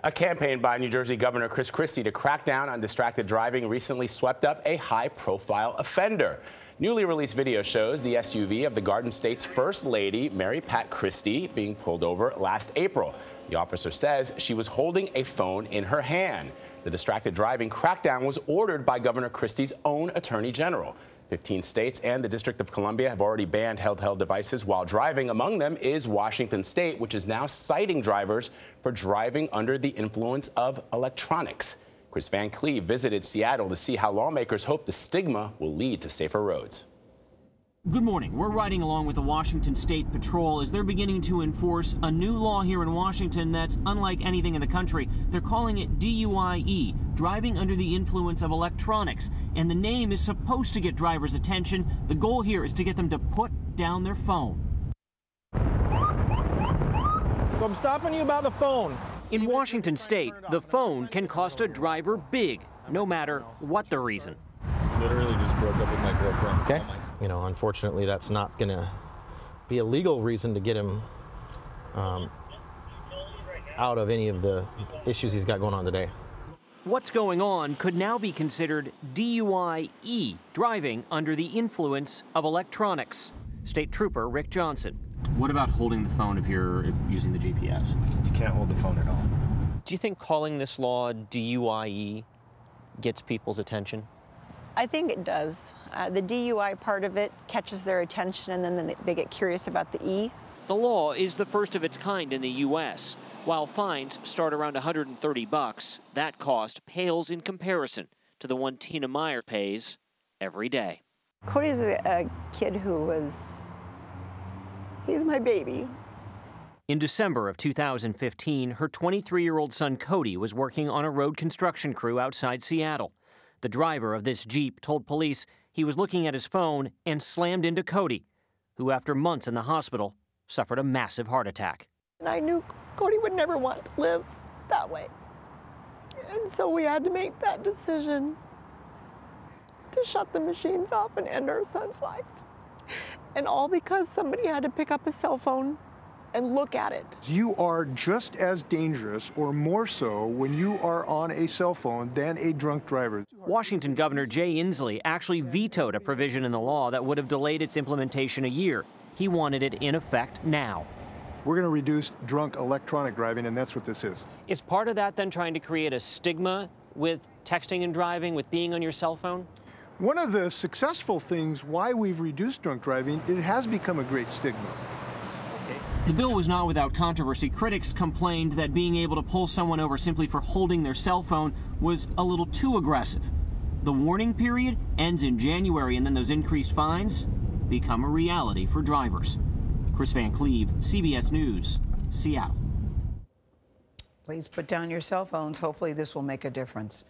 A campaign by New Jersey Governor Chris Christie to crack down on distracted driving recently swept up a high-profile offender. Newly released video shows the SUV of the Garden State's First Lady, Mary Pat Christie, being pulled over last April. The officer says she was holding a phone in her hand. The distracted driving crackdown was ordered by Governor Christie's own Attorney General. 15 states and the District of Columbia have already banned handheld devices while driving. Among them is Washington State, which is now citing drivers for driving under the influence of electronics. Kris Van Cleave visited Seattle to see how lawmakers hope the stigma will lead to safer roads. Good morning. We're riding along with the Washington State Patrol as they're beginning to enforce a new law here in Washington that's unlike anything in the country. They're calling it DUI-E, driving under the influence of electronics. And the name is supposed to get drivers' attention. The goal here is to get them to put down their phone. So I'm stopping you about the phone. In Washington State, the phone can cost a driver big, no matter what the reason. Literally just broke up with my girlfriend. Okay. You know, unfortunately, that's not going to be a legal reason to get him out of any of the issues he's got going on today. What's going on could now be considered DUI-E, driving under the influence of electronics. State Trooper Rick Johnson. What about holding the phone if you're using the GPS? You can't hold the phone at all. Do you think calling this law DUI-E gets people's attention? I think it does. The DUI part of it catches their attention, and then they get curious about the E. The law is the first of its kind in the U.S. While fines start around $130, that cost pales in comparison to the one Tina Meyer pays every day. Cody's a kid he's my baby. In December of 2015, her 23-year-old son Cody was working on a road construction crew outside Seattle. The driver of this Jeep told police he was looking at his phone and slammed into Cody, who after months in the hospital suffered a massive heart attack. And I knew Cody would never want to live that way. And so we had to make that decision to shut the machines off and end our son's life. And all because somebody had to pick up a cell phone and look at it. You are just as dangerous, or more so, when you are on a cell phone than a drunk driver. Washington Governor Jay Inslee actually vetoed a provision in the law that would have delayed its implementation a year. He wanted it in effect now. We're going to reduce drunk electronic driving, and that's what this is. Is part of that then trying to create a stigma with texting and driving, with being on your cell phone? One of the successful things why we've reduced drunk driving, it has become a great stigma. The bill was not without controversy. Critics complained that being able to pull someone over simply for holding their cell phone was a little too aggressive. The warning period ends in January, and then those increased fines become a reality for drivers. Kris Van Cleave, CBS News, Seattle. Please put down your cell phones. Hopefully this will make a difference.